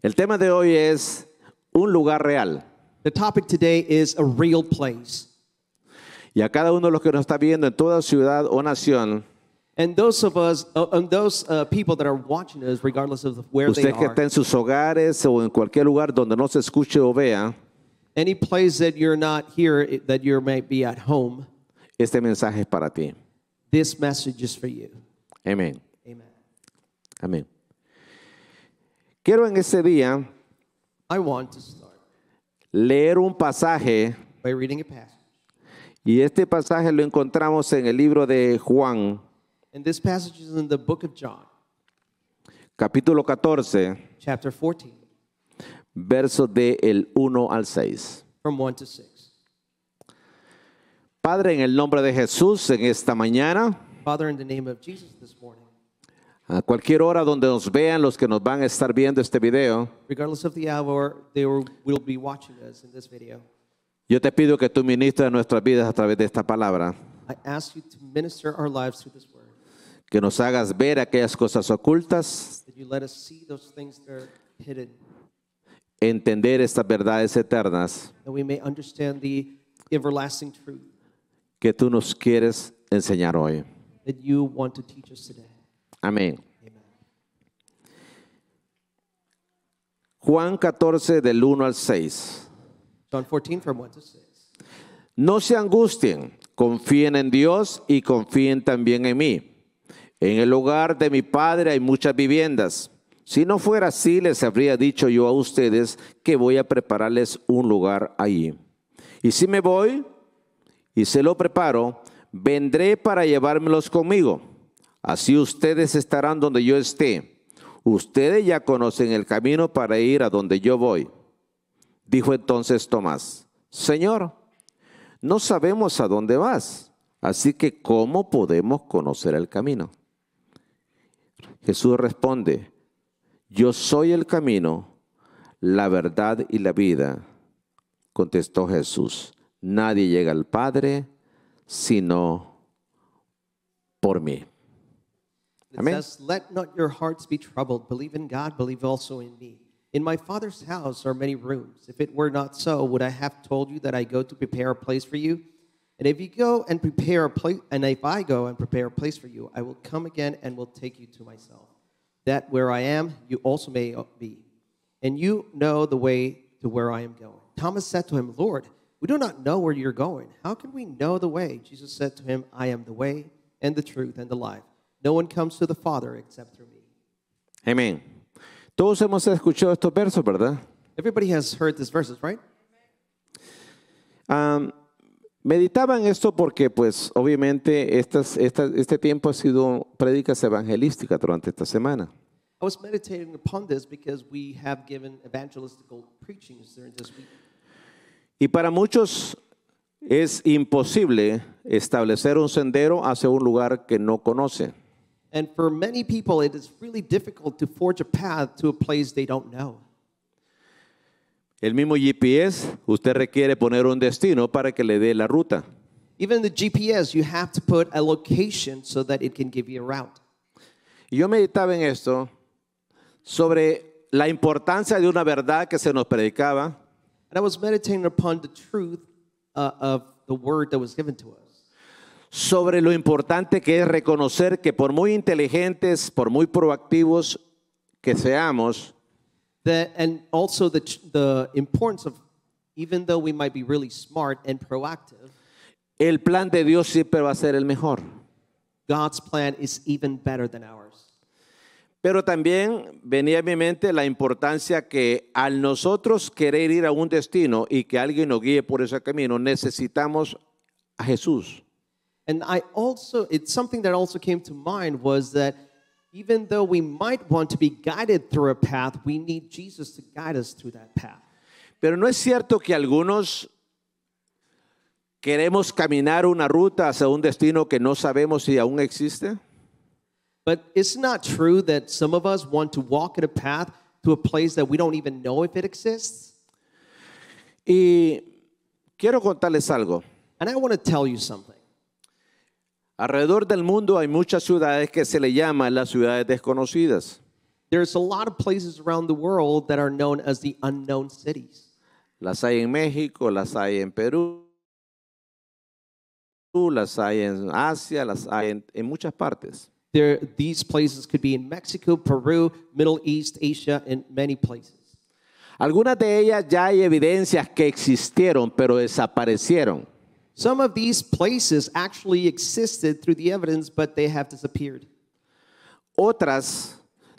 El tema de hoy es un lugar real. The topic today is a real place. Y a cada uno de los que nos está viendo en toda ciudad o nación, And those of us, people that are watching us, regardless of where they usted que are, está en sus hogares o en cualquier lugar donde no se escuche o vea, any place that you're not here, that you might be at home, este mensaje es para ti. this message is for you. Amén. Amen. Amén. Quiero en este día I want to start leer un pasaje, by reading a passage. y este pasaje lo encontramos en el libro de Juan, And this passage is in the book of John, capítulo 14, chapter 14, versos del 1 al 6. from 1 to 6. Padre, en el nombre de Jesús, en esta mañana, Father, in the name of Jesus this morning, a cualquier hora donde nos vean los que nos van a estar viendo este video, regardless of the hour, will be watching us in this video. yo te pido que tú ministres nuestras vidas a través de esta palabra, I ask you to minister our lives through this word, que nos hagas ver aquellas cosas ocultas, that you let us see those things that are hidden, entender estas verdades eternas that we may understand the everlasting truth que tú nos quieres enseñar hoy. that you want to teach us today. Amén. Amen. Juan 14 del 1 al 6. John 14 from 1 to 6. No se angustien, confíen en Dios y confíen también en mí. En el hogar de mi Padre hay muchas viviendas. Si no fuera así, les habría dicho yo a ustedes que voy a prepararles un lugar allí. Y si me voy y se lo preparo, vendré para llevármelos conmigo. Así ustedes estarán donde yo esté. Ustedes ya conocen el camino para ir a donde yo voy. Dijo entonces Tomás: Señor, no sabemos a dónde vas, así que ¿cómo podemos conocer el camino? Jesús responde: Yo soy el camino, la verdad y la vida. Contestó Jesús: Nadie llega al Padre sino por mí. It Amen. says, let not your hearts be troubled. Believe in God, believe also in me. In my Father's house are many rooms. If it were not so, would I have told you that I go to prepare a place for you? And if you go and prepare a place, and if I go and prepare a place for you, I will come again and will take you to myself, that where I am, you also may be. And you know the way to where I am going. Thomas said to him, Lord, we do not know where you're going. How can we know the way? Jesus said to him, I am the way and the truth and the life. No one comes to the Father except through me. Amén. Todos hemos escuchado estos versos, ¿verdad? Everybody has heard these verses, right? Meditaba en esto porque, pues, obviamente, este tiempo ha sido prédicas evangelísticas durante esta semana. I was meditating upon this because we have given evangelistical preachings during this week. Y para muchos es imposible establecer un sendero hacia un lugar que no conoce. And for many people, it is really difficult to forge a path to a place they don't know. El mismo GPS, usted requiere poner un destino para que le dé la ruta. Even the GPS, you have to put a location so that it can give you a route. Y yo meditaba en esto sobre la importancia de una verdad que se nos predicaba, And I was meditating upon the truth of the word that was given to us. sobre lo importante que es reconocer que por muy inteligentes, por muy proactivos que seamos, And also the importance of, even though we might be really smart and proactive, el plan de Dios siempre va a ser el mejor. God's plan is even better than ours. Pero también venía a mi mente la importancia que al nosotros querer ir a un destino y que alguien nos guíe por ese camino, necesitamos a Jesús. And it's something that also came to mind was that even though we might want to be guided through a path, we need Jesus to guide us through that path. Pero no es cierto que algunos queremos caminar una ruta hacia un destino que no sabemos si aún existe. But it's not true that some of us want to walk in a path to a place that we don't even know if it exists. Y quiero contarles algo. And I want to tell you something. Alrededor del mundo hay muchas ciudades que se le llaman las ciudades desconocidas. There's a lot of places around the world that are known as the unknown cities. Las hay en México, las hay en Perú, las hay en Asia, las hay en muchas partes. These places could be in Mexico, Peru, Middle East, Asia, and many places. Algunas de ellas ya hay evidencias que existieron, pero desaparecieron. Some of these places actually existed through the evidence, but they have disappeared. Otras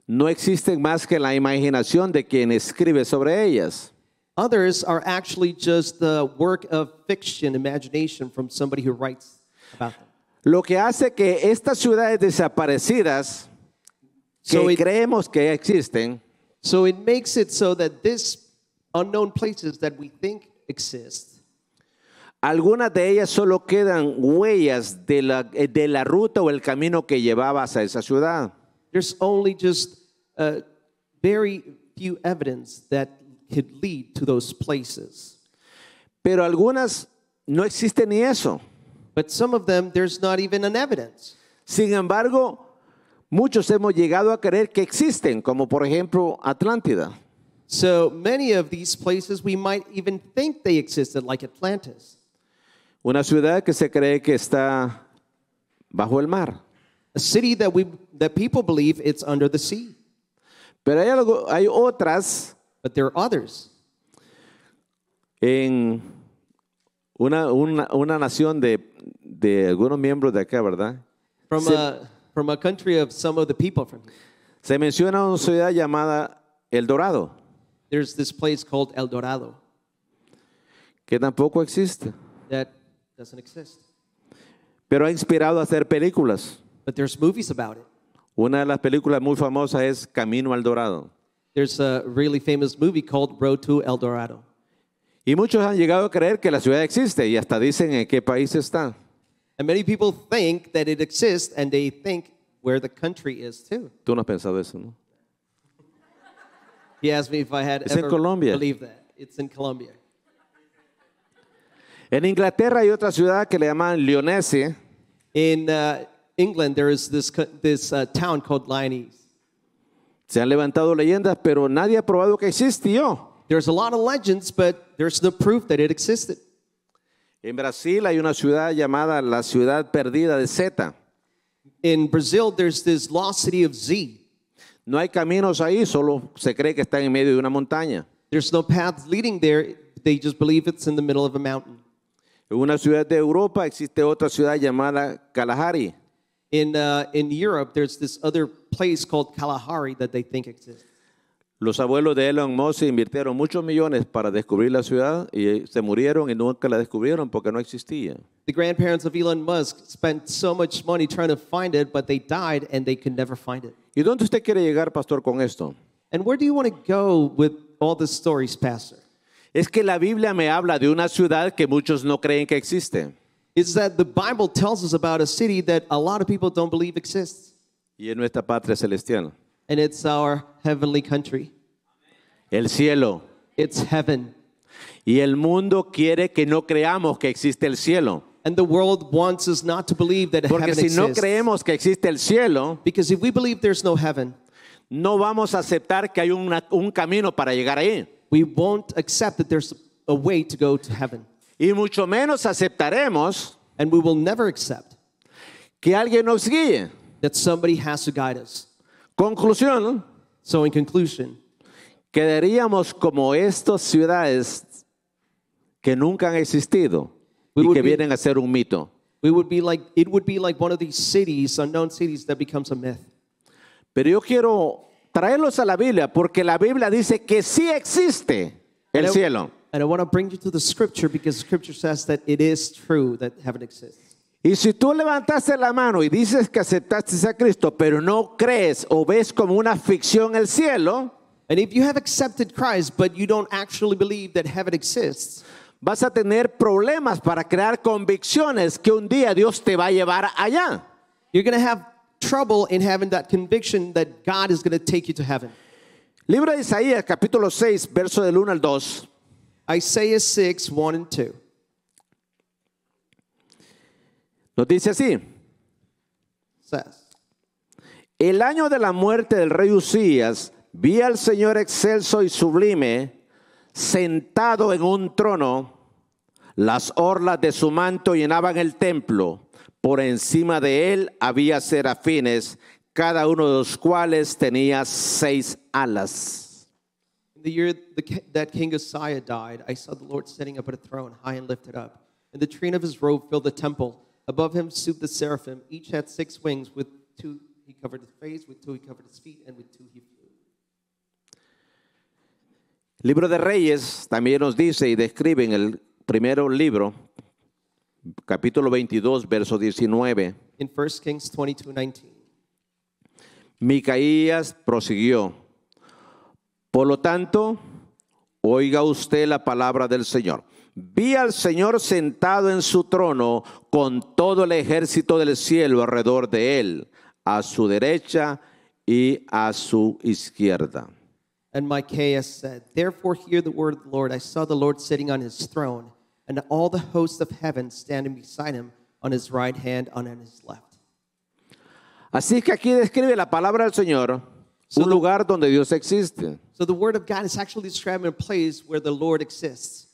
no existen más que en la imaginación de quien escribe sobre ellas. Others are actually just the work of fiction, imagination from somebody who writes about them. Lo que hace que estas ciudades desaparecidas, que creemos que existen, So it makes it so that these unknown places that we think exist, algunas de ellas solo quedan huellas de la ruta o el camino que llevaba hacia esa ciudad. there's only just very few evidence that could lead to those places. Pero algunas no existe ni eso. But some of them, there's not even an evidence. Sin embargo, muchos hemos llegado a creer que existen, como por ejemplo Atlántida. So many of these places we might even think they existed, like Atlantis, Una ciudad que se cree que está bajo el mar. a city that people believe it's under the sea. Pero hay otras But there are others en una nación de algunos miembros de acá, ¿verdad? from a country of some of the people from here. Se menciona una ciudad llamada El Dorado, There's this place called El Dorado que tampoco existe, that doesn't exist. pero ha inspirado a hacer películas. But there's movies about it. Una de las películas muy famosas es Camino al Dorado. There's a really famous movie called Road to El Dorado. Y muchos han llegado a creer que la ciudad existe y hasta dicen en qué país está. And many people think that it exists, and they think where the country is too. Tú no has pensado eso, ¿no? He asked me if I had It's in ever Colombia. believed that. It's in Colombia. En Inglaterra hay otra ciudad que le llaman Lyonesse, In England, there is this town called Lyonese. se han levantado leyendas, pero nadie ha probado que existió. There's a lot of legends, but there's no proof that it existed. En Brasil hay una ciudad llamada la ciudad perdida de Zeta. In Brazil, there's this lost city of Z. No hay caminos ahí, solo se cree que están en medio de una montaña. There's no paths leading there. They just believe it's in the middle of a mountain. En una ciudad de Europa existe otra ciudad llamada Kalahari. In Europe, there's this other place called Kalahari that they think exists. Los abuelos de Elon Musk invirtieron muchos millones para descubrir la ciudad y se murieron y nunca la descubrieron porque no existía. The grandparents of Elon Musk spent so much money trying to find it, but they died and they could never find it. ¿Y dónde usted quiere llegar, pastor, con esto? And where do you want to go with all the stories, Pastor? Es que la Biblia me habla de una ciudad que muchos no creen que existe. It's that the Bible tells us about a city that a lot of people don't believe exists. Y es nuestra patria celestial. And it's our heavenly country. El cielo. It's heaven. Y el mundo quiere que no creamos que existe el cielo. And the world wants us not to believe that Porque heaven si no exists. creemos que existe el cielo, Because if we believe there's no heaven, no vamos a aceptar que hay un camino para llegar ahí. we won't accept that there's a way to go to heaven. Y mucho menos aceptaremos And we will never accept que alguien nos guíe. that somebody has to guide us. Conclusión, So in conclusion, quedaríamos como estas ciudades que nunca han existido We y would que be- vienen a ser un mito. it would be like one of these cities, unknown cities, that becomes a myth. Pero yo quiero traerlos a la Biblia porque la Biblia dice que sí existe el cielo. And I want to bring you to the scripture because scripture says that it is true that heaven exists. Y si tú levantaste la mano y dices que aceptaste a Cristo, pero no crees o ves como una ficción el cielo, And if you have accepted Christ, but you don't actually believe that heaven exists, vas a tener problemas para crear convicciones que un día Dios te va a llevar allá. you're going to have trouble in having that conviction that God is going to take you to heaven. Libro de Isaías, capítulo 6, verso del 1 al 2. Isaiah 6, 1 and 2 Nos dice así: says, el año de la muerte del rey Usías, vi al Señor excelso y sublime, sentado en un trono. Las orlas de su manto llenaban el templo. Por encima de él había serafines, cada uno de los cuales tenía 6 alas. In the year that King Uzziah died, I saw the Lord sitting up at a throne, high and lifted up. And the train of his robe filled the temple. Above him stood the seraphim. Each had 6 wings. With 2 he covered his face, with 2 he covered his feet, and with 2 he flew. Libro de Reyes también nos dice y describe en el primero libro, capítulo 22, verso 19. In 1 Kings 22:19. Micaías prosiguió: por lo tanto, oiga usted la palabra del Señor. Vi al Señor sentado en su trono con todo el ejército del cielo alrededor de él, a su derecha y a su izquierda. And Micaiah said, therefore hear the word of the Lord. I saw the Lord sitting on his throne, and all the hosts of heaven standing beside him, on his right hand and on his left. Así que aquí describe la palabra del Señor, un lugar donde Dios existe. So the word of God is actually describing a place where the Lord exists.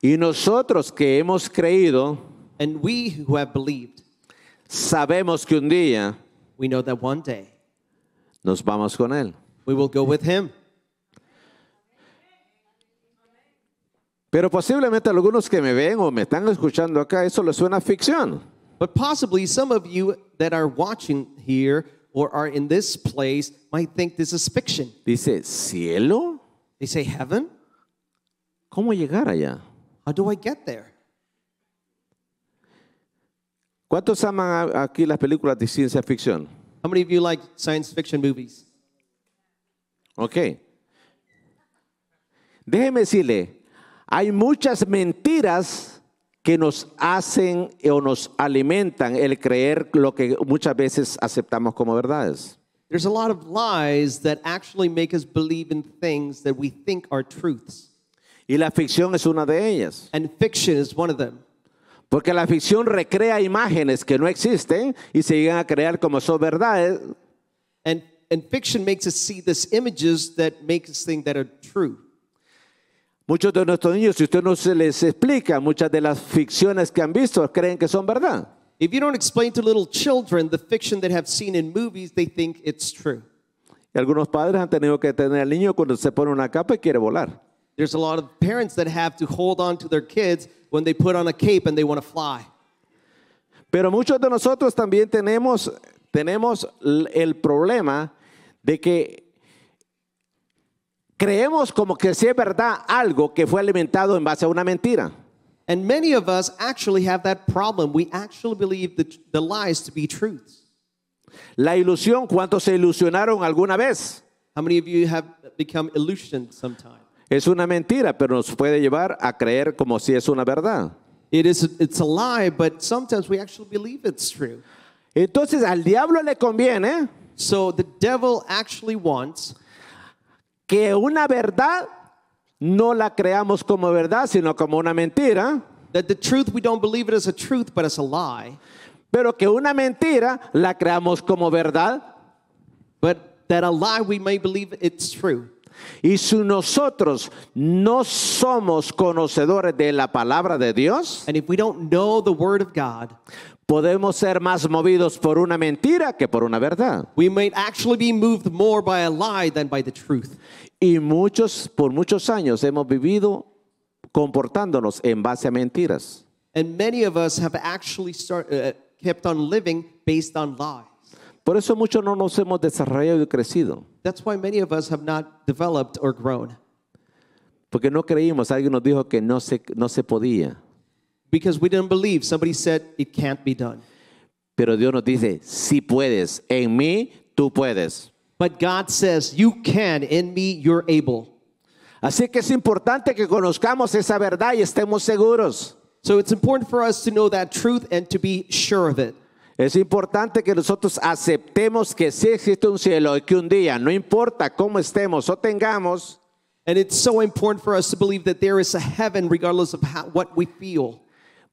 Y nosotros que hemos creído, And we who have believed, sabemos que un día we know that one day nos vamos con Él. we will go with him. Pero posiblemente algunos que me ven o me están escuchando acá, eso les suena a ficción. But possibly some of you that are watching here or are in this place might think this is fiction. Dice, ¿cielo? They say, heaven? ¿Cómo llegar allá? How do I get there? ¿Cuántos aman aquí las películas de ciencia ficción? How many of you like science fiction movies? Ok. Déjeme decirle, hay muchas mentiras que nos hacen o nos alimentan el creer lo que muchas veces aceptamos como verdades. There's a lot of lies that actually make us believe in things that we think are truths. Y la ficción es una de ellas. And fiction is one of them. Porque la ficción recrea imágenes que no existen y se llegan a crear como son verdades. And fiction makes us see these images that make us think that are true. Muchos de nuestros niños, si usted no se les explica, muchas de las ficciones que han visto creen que son verdad. If you don't explain to little children the fiction that have seen in movies, they think it's true. Y algunos padres han tenido que tener al niño cuando se pone una capa y quiere volar. There's a lot of parents that have to hold on to their kids when they put on a cape and they want to fly. Pero muchos de nosotros también tenemos el problema de que creemos como que si es verdad algo que fue alimentado en base a una mentira. And many of us actually have that problem. We actually believe the lies to be truths. La ilusión, ¿cuántos se ilusionaron alguna vez? How many of you have become illusioned sometime? Es una mentira, pero nos puede llevar a creer como si es una verdad. It's a lie, but sometimes we actually believe it's true. Entonces al diablo le conviene So the devil actually wants que una verdad no la creamos como verdad, sino como una mentira, that the truth, we don't believe it as a truth, but as a lie. pero que una mentira la creamos como verdad. But that a lie, we may believe it's true. Y si nosotros no somos conocedores de la palabra de Dios, And if we don't know the word of God, podemos ser más movidos por una mentira que por una verdad. we might actually be moved more by a lie than by the truth. Y por muchos años hemos vivido comportándonos en base a mentiras. And many of us have actually kept on living based on lies. Por eso muchos no nos hemos desarrollado y crecido. That's why many of us have not developed or grown. Porque no creímos, alguien nos dijo que no se podía. Because we didn't believe. Somebody said it can't be done. Pero Dios nos dice, sí puedes, en mí tú puedes. But God says, you can, in me, you're able. Así que es importante que conozcamos esa verdad y estemos seguros. So it's important for us to know that truth and to be sure of it. Es importante que nosotros aceptemos que sí existe un cielo y que un día, no importa cómo estemos o tengamos, And it's so important for us to believe that there is a heaven regardless of what we feel.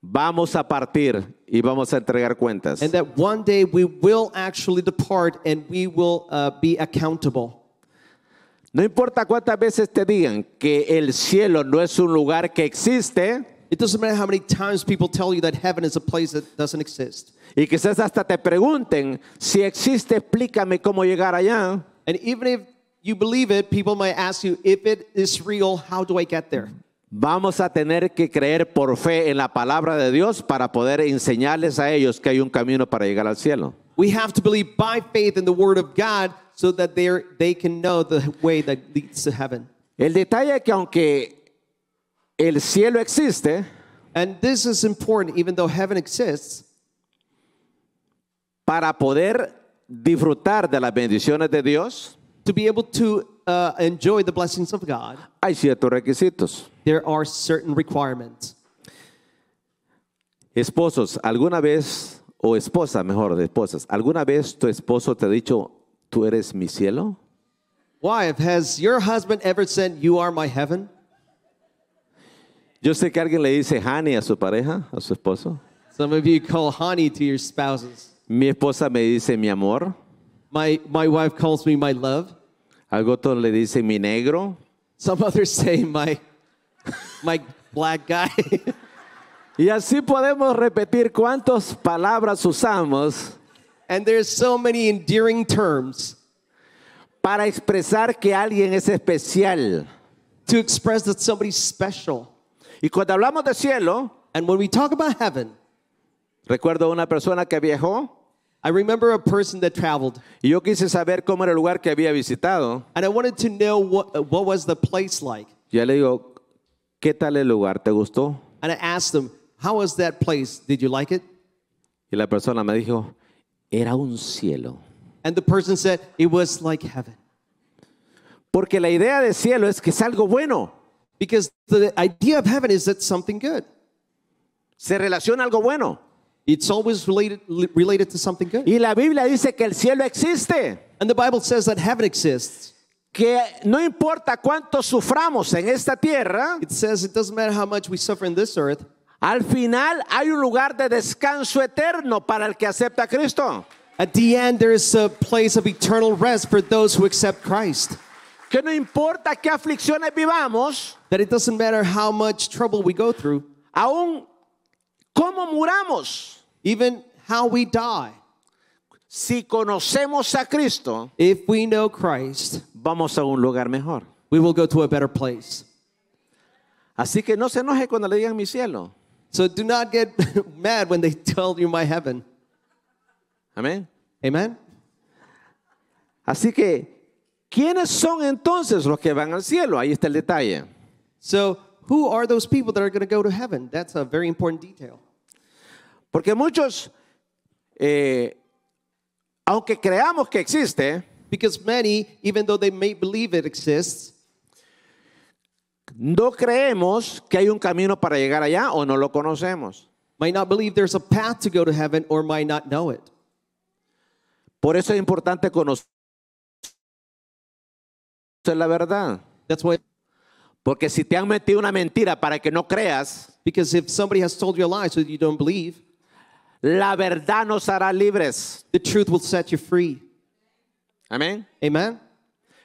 vamos a partir y vamos a entregar cuentas. And that one day we will actually depart and we will be accountable. No importa cuántas veces te digan que el cielo no es un lugar que existe, It doesn't matter how many times people tell you that heaven is a place that doesn't exist. y quizás hasta te pregunten, si existe, explícame cómo llegar allá. And even if you believe it, people might ask you, if it is real, how do I get there? Vamos a tener que creer por fe en la palabra de Dios para poder enseñarles a ellos que hay un camino para llegar al cielo. We have to believe by faith in the word of God so that they can know the way that leads to heaven. El detalle es que aunque el cielo existe, And this is important, even though heaven exists, para poder disfrutar de las bendiciones de Dios, to be able to enjoy the blessings of God, hay ciertos requisitos. there are certain requirements. Esposos, ¿alguna vez, o esposa, mejor de esposas, alguna vez tu esposo te ha dicho, tú eres mi cielo? Wife, has your husband ever said, you are my heaven? Yo sé que alguien le dice honey a su pareja, a su esposo. Some of you call honey to your spouses. Mi esposa me dice mi amor. My wife calls me my love. Algo otro le dice mi negro. Some others say my black guy. Y así podemos repetir cuántas palabras usamos And there's so many endearing terms para expresar que alguien es especial. to express that somebody's special. Y cuando hablamos de cielo, And when we talk about heaven, recuerdo una persona que viajó I remember a person that traveled, y yo quise saber cómo era el lugar que había visitado. and I wanted to know what was the place like. Ya le digo, ¿qué tal el lugar? ¿Te gustó? And I asked them, how was that place? Did you like it? Y la persona me dijo, era un cielo. And the person said, it was like heaven. Porque la idea de cielo es que es algo bueno. Because the idea of heaven is that something good. Se relaciona algo bueno. It's always related to something good. Y la Biblia dice que el cielo existe. And the Bible says that heaven exists. Que no importa cuánto suframos en esta tierra, It says it doesn't matter how much we suffer in this earth. al final hay un lugar de descanso eterno para el que acepta a Cristo. At the end, there is a place of eternal rest for those who accept Christ. Que no importa qué aflicciones vivamos, That it doesn't matter how much trouble we go through, aún cómo muramos, even how we die. si conocemos a Cristo, If we know Christ, vamos a un lugar mejor. we will go to a better place. Así que no se enoje cuando le digan mi cielo. So do not get mad when they tell you my heaven. Amén. Amen? Así que, ¿quiénes son entonces los que van al cielo? Ahí está el detalle. So who are those people that are going to go to heaven? That's a very important detail. Porque muchos, aunque creamos que existe, Because many, even though they may believe it exists, no creemos que hay un camino para llegar allá o no lo conocemos. might not believe there's a path to go to heaven or might not know it. Por eso es importante conocer la verdad. That's why, Porque si te han metido una mentira para que no creas, because if somebody has told you a lie so you don't believe, la verdad nos hará libres. the truth will set you free. Amén. Amen?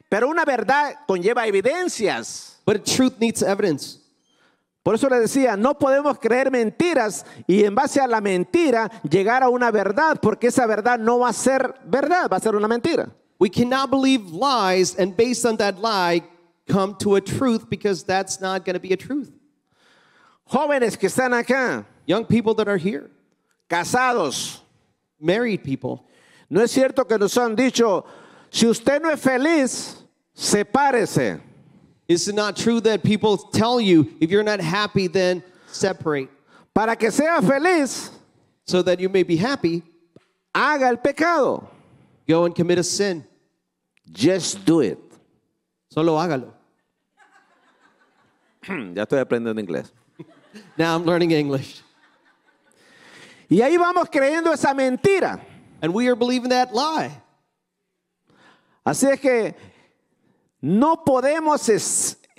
Pero una verdad conlleva evidencias. But truth needs evidence. Por eso le decía, no podemos creer mentiras y en base a la mentira llegar a una verdad, porque esa verdad no va a ser verdad, va a ser una mentira. We cannot believe lies and based on that lie come to a truth because that's not going to be a truth. Jóvenes que están acá, Young people that are here, casados, married people, no es cierto que nos han dicho, si usted no es feliz, sepárese. is it not true that people tell you if you're not happy then separate Para que sea feliz, so that you may be happy? haga el pecado. Go and commit a sin. Just do it. Solo hágalo. Ya estoy aprendiendo inglés. Now I'm learning English. Y ahí vamos creyendo esa mentira. And we are believing that lie. Así es que no podemos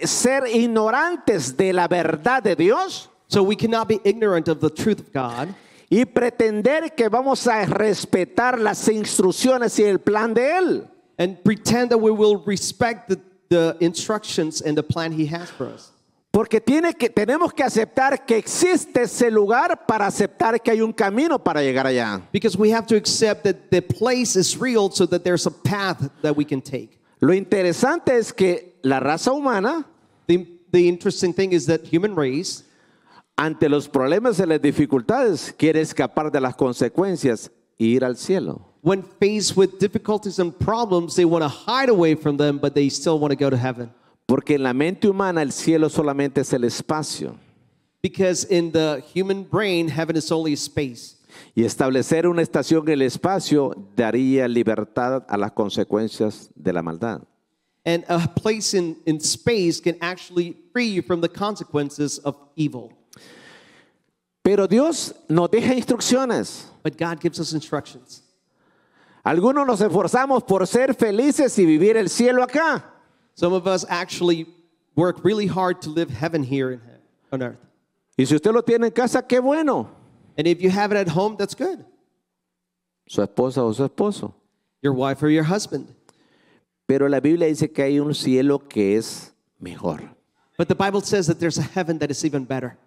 ser ignorantes de la verdad de Dios So we cannot be ignorant of the truth of God y pretender que vamos a respetar las instrucciones y el plan de Él. and pretend that we will respect the instructions and the plan He has for us. Porque tenemos que aceptar que existe ese lugar para aceptar que hay un camino para llegar allá. Because we have to accept that the place is real so that there's a path that we can take. Lo interesante es que la raza humana, The interesting thing is that human race, ante los problemas y las dificultades, quiere escapar de las consecuencias e ir al cielo. when faced with difficulties and problems, they want to hide away from them, but they still want to go to heaven. Porque en la mente humana el cielo solamente es el espacio. Because in the human brain, heaven is only space. Y establecer una estación en el espacio daría libertad a las consecuencias de la maldad. And a place in space can actually free you from the consequences of evil. Pero Dios nos deja instrucciones. But God gives us instructions. Algunos nos esforzamos por ser felices y vivir el cielo acá. Some of us actually work really hard to live heaven here on earth. Y si usted lo tiene en casa, qué bueno. And if you have it at home, that's good. Su esposa o su esposo. Your wife or your husband. Pero la Biblia dice que hay un cielo que es mejor. But the Bible says that there's a heaven that is even better.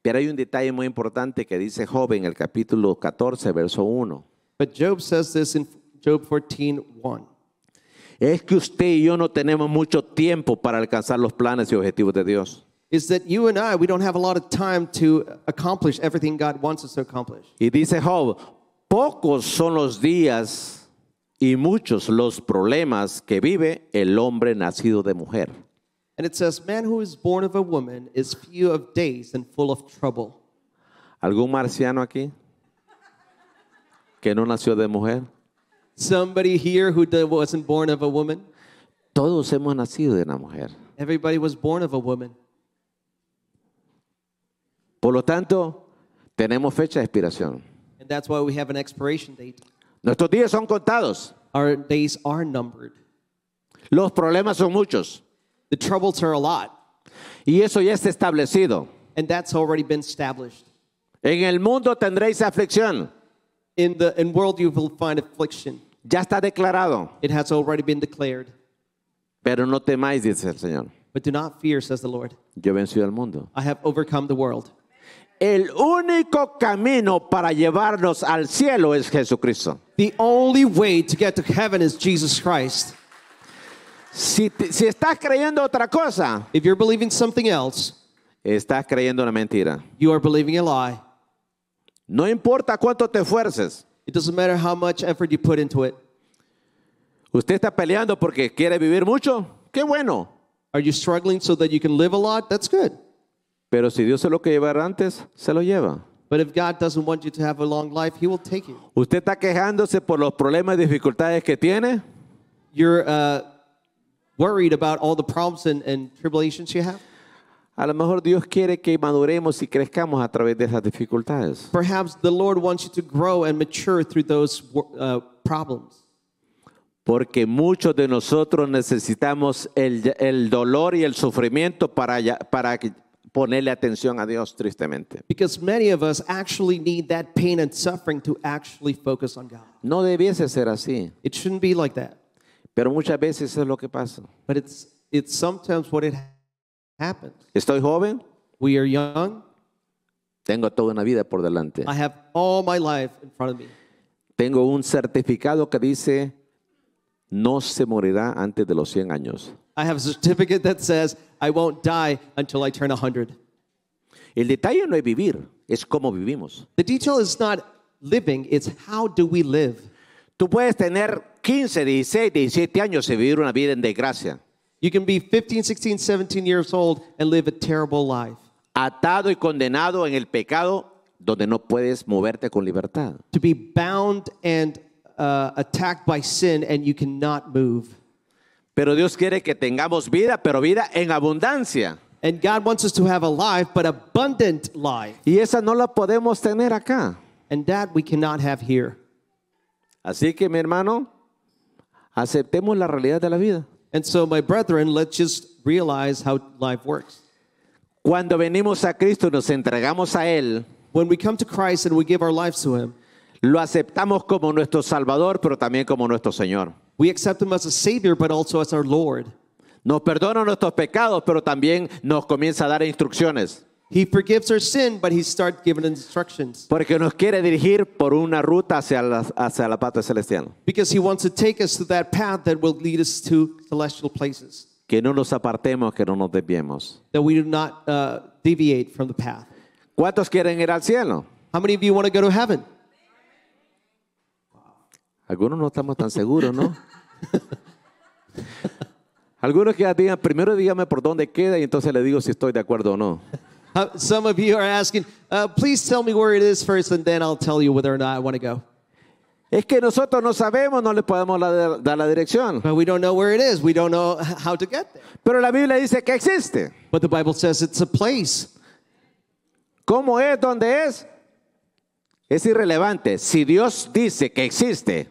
Pero hay un detalle muy importante que dice Job en el capítulo 14, verso 1. But Job says this in Job 14:1. Es que usted y yo no tenemos mucho tiempo para alcanzar los planes y objetivos de Dios. Is that you and I, we don't have a lot of time to accomplish everything God wants us to accomplish. Y dice Job, pocos son los días y muchos los problemas que vive el hombre nacido de mujer. And it says, man who is born of a woman is few of days and full of trouble. ¿Algún marciano aquí que no nació de mujer? Somebody here who wasn't born of a woman? Todos hemos nacido de una mujer. Everybody was born of a woman. Por lo tanto, tenemos fecha de expiración. And that's why we have an expiration date. Nuestros días son contados. Our days are numbered. Los problemas son muchos. The troubles are a lot. Y eso ya está establecido. And that's already been established. En el mundo tendréis aflicción. In the world you will find affliction. Ya está declarado. It has already been declared. Pero no temáis, dice el Señor. But do not fear, says the Lord. Yo he vencido al mundo. I have overcome the world. El único camino para llevarnos al cielo es Jesucristo. The only way to get to heaven is Jesus Christ. Si estás creyendo otra cosa, If you're believing something else, estás creyendo una mentira. you are believing a lie. No importa cuánto te esfuerces. It doesn't matter how much effort you put into it. Usted está peleando porque quiere vivir mucho. Qué bueno. Are you struggling so that you can live a lot? That's good. Pero si Dios se lo que llevar antes, se lo lleva. But if God doesn't want you to have a long life, He will take you. Usted está quejándose por los problemas y dificultades que tiene. You're worried about all the problems and tribulations you have. A lo mejor Dios quiere que maduremos y crezcamos a través de esas dificultades. Perhaps the Lord wants you to grow and mature through those problems. Porque muchos de nosotros necesitamos el dolor y el sufrimiento para ponerle atención a Dios, tristemente. Because many of us actually need that pain and suffering to actually focus on God. No debiese ser así, It shouldn't be like that. pero muchas veces es lo que pasa. But it's sometimes what it happens. Estoy joven, We are young. tengo toda una vida por delante. I have all my life in front of me. Tengo un certificado que dice, no se morirá antes de los 100 años. I have a certificate that says I won't die until I turn 100. El detalle no es vivir, es cómo vivimos. The detail is not living, it's how do we live. Tú puedes tener 15, 16, 17 años y vivir una vida en desgracia, You can be 15, 16, 17 years old and live a terrible life. atado y condenado en el pecado donde no puedes moverte con libertad. To be bound and attacked by sin and you cannot move. Pero Dios quiere que tengamos vida, pero vida en abundancia. And God wants us to have a life, but abundant life. Y esa no la podemos tener acá. And that we cannot have here. Así que, mi hermano, aceptemos la realidad de la vida. And so, my brethren, let's just realize how life works. Cuando venimos a Cristo y nos entregamos a Él, When we come to Christ and we give our lives to Him, lo aceptamos como nuestro Salvador, pero también como nuestro Señor. we accept Him as a Savior, but also as our Lord. Nos perdona nuestros pecados, pero también nos comienza a dar instrucciones. He forgives our sin, but he starts giving instructions. Porque nos quiere dirigir por una ruta hacia la patria celestial. Because he wants to take us to that path that will lead us to celestial places. Que no nos apartemos, que no nos desviemos. That we do not deviate from the path. ¿Cuántos quieren ir al cielo? How many of you want to go to heaven? Algunos no estamos tan seguros, ¿no? Algunos que digan, primero dígame por dónde queda y entonces le digo si estoy de acuerdo o no. Some of you are asking, please tell me where it is first and then I'll tell you whether or not I want to go. Es que nosotros no sabemos, no le podemos dar la dirección. But we don't know where it is. We don't know how to get there. Pero la Biblia dice que existe. But the Bible says it's a place. ¿Cómo es? ¿Dónde es? Es irrelevante. Si Dios dice que existe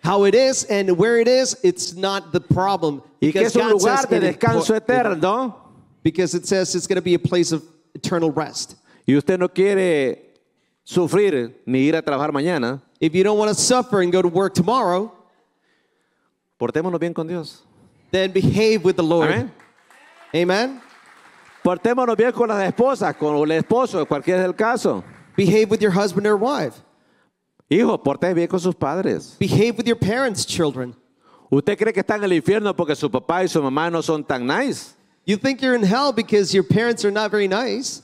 How it is and where it is, it's not the problem. y que es un lugar de descanso eterno, Because it says it's going to be a place of eternal rest. y usted no quiere sufrir ni ir a trabajar mañana, If you don't want to suffer and go to work tomorrow, portémonos bien con Dios. then behave with the Lord. Amén. Amen? Portémonos bien con las esposas, con el esposo, cualquiera es el caso. Behave with your husband or wife. Hijo, porte bien con sus padres. Behave with your parents, children. ¿Usted cree que está en el infierno porque su papá y su mamá no son tan nice? You think you're in hell because your parents are not very nice.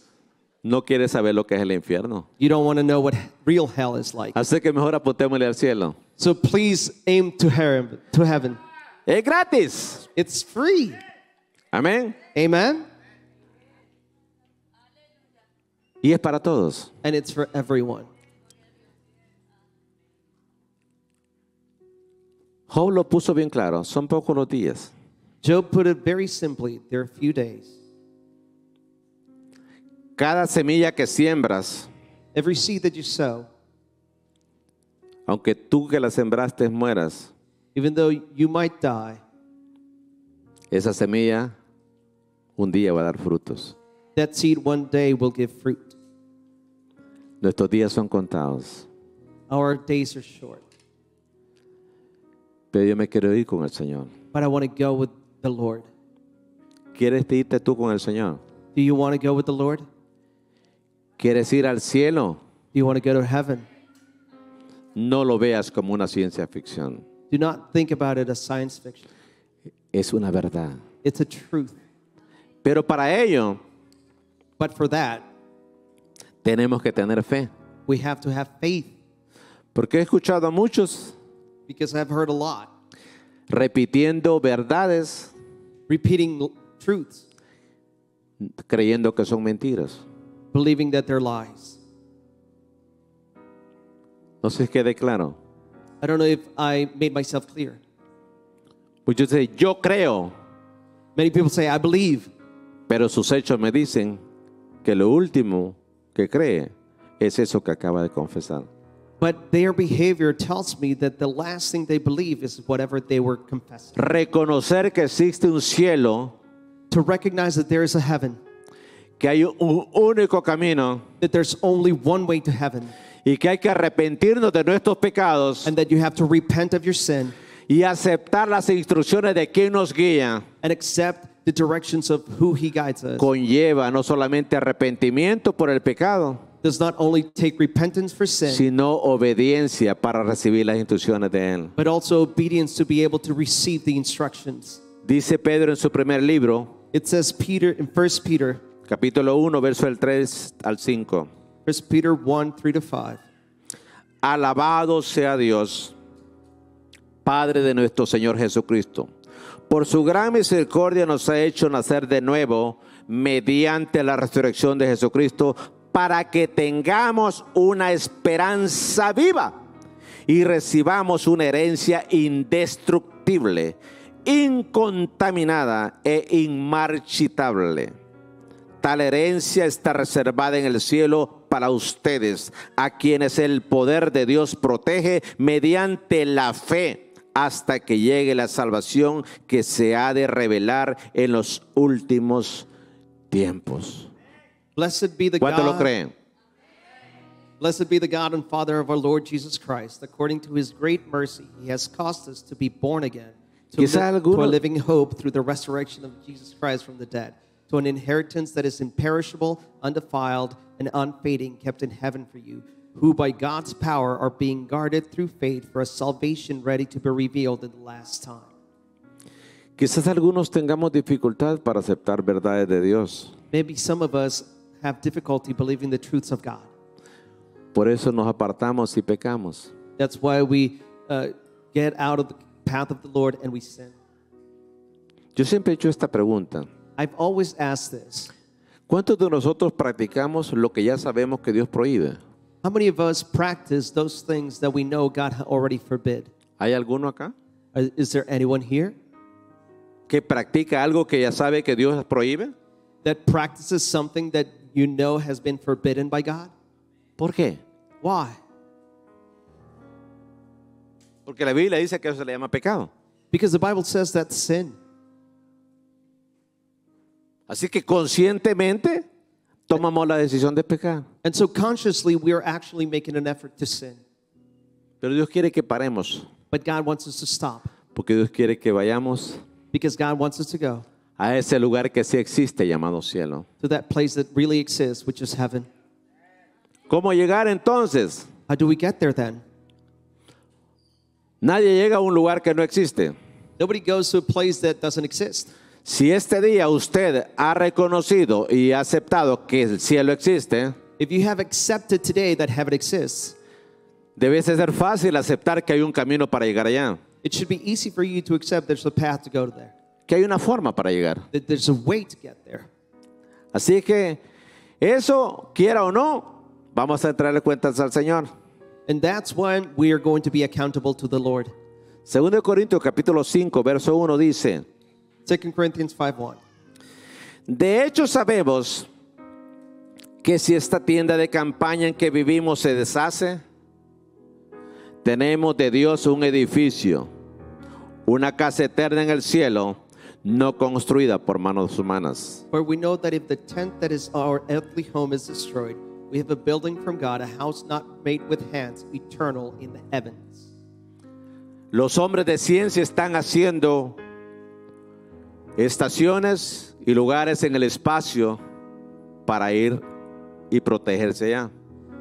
No quiere saber lo que es el infierno. You don't want to know what real hell is like. Así que mejor apuntémosle al cielo. So please aim to heaven. Es gratis. It's free. Amén. Amen? Y es para todos. And it's for everyone. Job lo puso bien claro. Son pocos los días. Job put it very simply. There are a few days. Cada semilla que siembras, Every seed that you sow, aunque tú que la sembraste mueras, even though you might die, esa semilla un día va a dar frutos. that seed one day will give fruit. Nuestros días son contados. Our days are short. Pero yo me quiero ir con el Señor. But I want to go with the Lord. ¿Quieres irte tú con el Señor? Do you want to go with the Lord? ¿Quieres ir al cielo? Do you want to go to heaven? No lo veas como una ciencia ficción. Do not think about it as science fiction. Es una verdad. It's a truth. Pero para ello But for that, tenemos que tener fe. we have to have faith. Porque he escuchado a muchos Because I've heard a lot repitiendo verdades repeating truths, creyendo que son mentiras. believing that they're lies. No sé si quede claro. I don't know if I made myself clear. Muchos dicen, yo creo, Many people say, I believe, pero sus hechos me dicen que lo último que cree es eso que acaba de confesar. but their behavior tells me that the last thing they believe is whatever they were confessing. Reconocer que existe un cielo, To recognize that there is a heaven, que hay un único camino that there's only one way to heaven, y que hay que arrepentirnos de nuestros pecados and that you have to repent of your sin y aceptar las instrucciones de quien nos guía, and accept the directions of who he guides us. conlleva no solamente arrepentimiento por el pecado, Does not only take repentance for sin, sino obediencia para recibir las instrucciones de Él. but also obedience to be able to receive the instructions. Dice Pedro en su primer libro, It says Peter in 1 Peter, capítulo 1, verso del 3 al 5. 1 Peter 1, 3-5. Alabado sea Dios, Padre de nuestro Señor Jesucristo. Por su gran misericordia nos ha hecho nacer de nuevo mediante la resurrección de Jesucristo para que tengamos una esperanza viva y recibamos una herencia indestructible, incontaminada e inmarchitable. Tal herencia está reservada en el cielo para ustedes, a quienes el poder de Dios protege mediante la fe hasta que llegue la salvación que se ha de revelar en los últimos tiempos. Blessed be the ¿Cuántos lo God. creen? Blessed be the God and Father of our Lord Jesus Christ. According to his great mercy, he has caused us to be born again Quizá to a algunos, living hope through the resurrection of Jesus Christ from the dead, to an inheritance that is imperishable, undefiled, and unfading, kept in heaven for you, who by God's power are being guarded through faith for a salvation ready to be revealed in the last time. quizás algunos tengamos dificultad para aceptar verdades de Dios. Maybe some of us have difficulty believing the truths of God. Por eso nos apartamos y pecamos. That's why we get out of the path of the Lord and we sin. Yo siempre he hecho esta pregunta. I've always asked this. ¿Cuántos de nosotros practicamos lo que ya sabemos que Dios prohíbe? How many of us practice those things that we know God already forbid? ¿Hay alguno acá Is there anyone here que practica algo que ya sabe que Dios prohíbe? that practices something that you know has been forbidden by God? ¿Por qué? Why? Porque la Biblia dice que eso se le llama pecado. Because the Bible says that's sin. Así que conscientemente tomamos la decisión de pecar. And so consciously we are actually making an effort to sin. Pero Dios quiere que paremos, But God wants us to stop porque Dios quiere que vayamos because God wants us to go a ese lugar que sí existe llamado cielo. to that place that really exists, which is heaven. ¿Cómo llegar entonces? How do we get there then? Nadie llega a un lugar que no existe. Nobody goes to a place that doesn't exist. Si este día usted ha reconocido y ha aceptado que el cielo existe, If you have accepted today that heaven exists, debe ser fácil aceptar que hay un camino para llegar allá, it should be easy for you to accept there's a path to go to there, que hay una forma para llegar. that there's a way to get there. Así que eso, quiera o no, vamos a entrarle cuentas al Señor. And that's when we are going to be accountable to the Lord. 2 Corintios capítulo 5, verso 1 dice: 2 Corinthians 5:1. de hecho sabemos que si esta tienda de campaña en que vivimos se deshace, tenemos de Dios un edificio, una casa eterna en el cielo, no construida por manos humanas. For we know that if the tent that is our earthly home is destroyed, we have a building from God, a house not made with hands, eternal in the heavens. Los hombres de ciencia están haciendo estaciones y lugares en el espacio para ir y protegerse allá.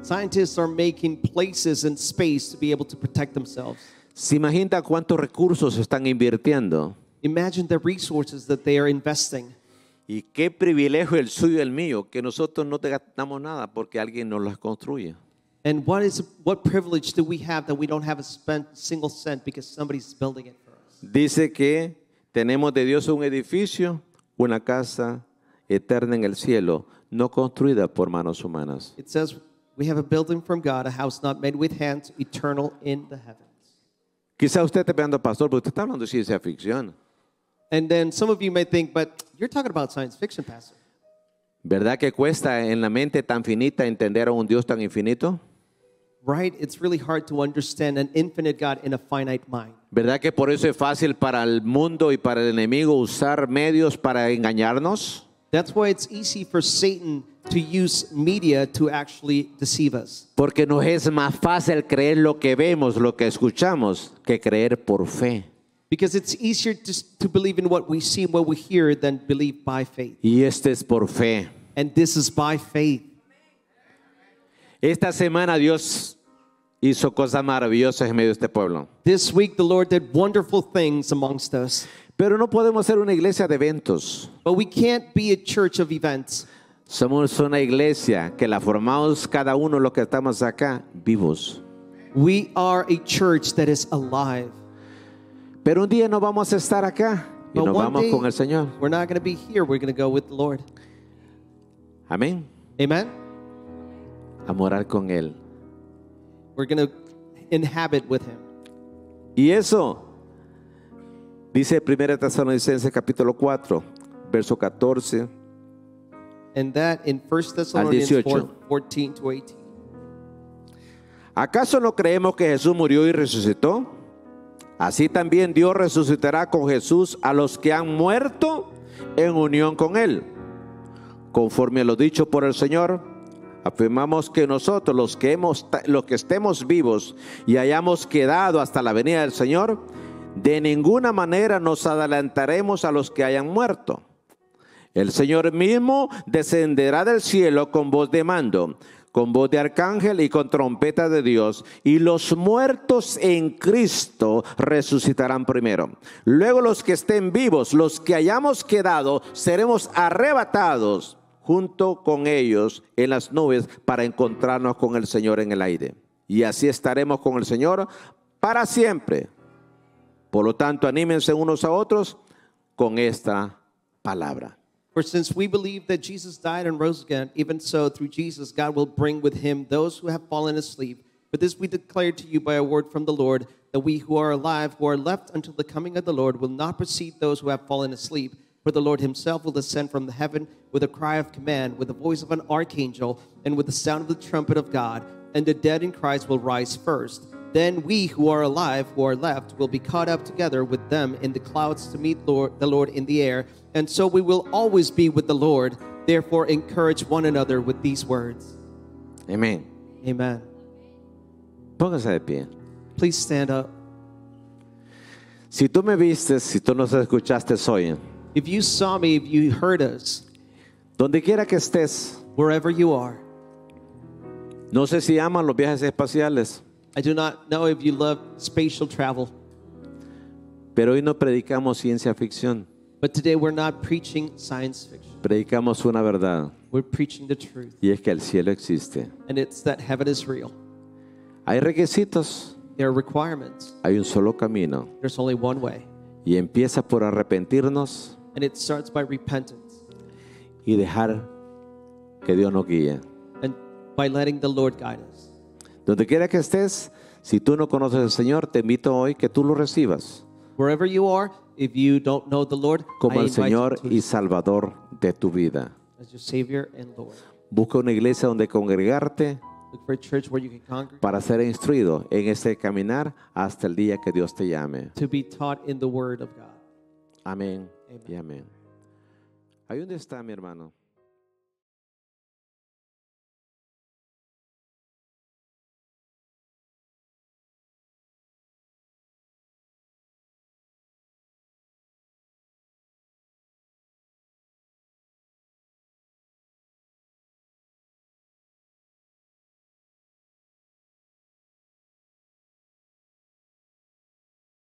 Scientists are making places in space to be able to protect themselves. ¿Se imagina cuántos recursos están invirtiendo? Imagine the resources that they are investing. Y qué privilegio el suyo y el mío, que nosotros no te gastamos nada porque alguien nos las construye. And what privilege do we have that we don't have a single cent because somebody's building it for us? Dice que tenemos de Dios un edificio, una casa eterna en el cielo, no construida por manos humanas. It says we have a building from God, a house not made with hands, eternal in the heavens. Quizá usted esté pensando, pastor, pero usted está hablando de ciencia ficción. And then some of you may think, but you're talking about science fiction, Pastor. ¿Verdad que cuesta en la mente tan finita entender a un Dios tan infinito? Right? It's really hard to understand an infinite God in a finite mind. ¿Verdad que por eso es fácil para el mundo y para el enemigo usar medios para engañarnos? That's why it's easy for Satan to use media to actually deceive us. Porque nos es más fácil creer lo que vemos, lo que escuchamos, que creer por fe. Because it's easier to believe in what we see and what we hear than believe by faith. Y este es por fe. And this is by faith. Esta semana Dios hizo cosas maravillosas en medio de este pueblo. This week the Lord did wonderful things amongst us. Pero no podemos ser una iglesia de eventos. But we can't be a church of events. Somos una iglesia que la formamos cada uno los que estamos acá vivos. We are a church that is alive. Pero un día no vamos a estar acá y But nos one vamos day, con el Señor. we're not going to be here. We're going to go with the Lord. Amén. Amen? A morar con Él. We're going to inhabit with Him. Y eso dice 1 Tesalonicenses capítulo 4, verso 14. And that in 1 Thessalonians 18. 14 to 18. ¿Acaso no creemos que Jesús murió y resucitó? Así también Dios resucitará con Jesús a los que han muerto en unión con Él. Conforme a lo dicho por el Señor, afirmamos que nosotros, los que estemos vivos y hayamos quedado hasta la venida del Señor, De ninguna manera nos adelantaremos a los que hayan muerto. El Señor mismo descenderá del cielo con voz de mando, con voz de arcángel y con trompeta de Dios, y los muertos en Cristo resucitarán primero. Luego los que estén vivos, los que hayamos quedado, seremos arrebatados junto con ellos en las nubes para encontrarnos con el Señor en el aire. Y así estaremos con el Señor para siempre. Por lo tanto, anímense unos a otros con esta palabra. For since we believe that Jesus died and rose again, even so through Jesus God will bring with him those who have fallen asleep. For this we declare to you by a word from the Lord, that we who are alive, who are left until the coming of the Lord, will not precede those who have fallen asleep. For the Lord himself will descend from the heaven with a cry of command, with the voice of an archangel, and with the sound of the trumpet of God. And the dead in Christ will rise first. Then we who are alive, who are left, will be caught up together with them in the clouds to meet the Lord in the air. And so we will always be with the Lord. Therefore, encourage one another with these words. Amén. Amen. Póngase de pie. Please stand up. Si tú me vistes, si tú nos escuchaste hoy, If you saw me, if you heard us, donde quiera que estés, wherever you are, no sé si aman los viajes espaciales, I do not know if you love spatial travel, pero hoy no predicamos ciencia ficción, but today we're not preaching science fiction. predicamos una verdad, We're preaching the truth, y es que el cielo existe. and it's that heaven is real. Hay requisitos, There are requirements. hay un solo camino, There's only one way, y empieza por arrepentirnos and it starts by repentance y dejar que Dios nos guíe. and by letting the Lord guide us. Donde quiera que estés, si tú no conoces al Señor, te invito hoy que tú lo recibas Wherever you are, if you don't know the Lord, como I el invite Señor you y to Salvador de tu vida. as your Savior and Lord. Busca una iglesia donde congregarte Look for a church where you can congregate para ser instruido en este caminar hasta el día que Dios te llame. to be taught in the Word of God. Amén Amen. y amén. Ahí donde está mi hermano.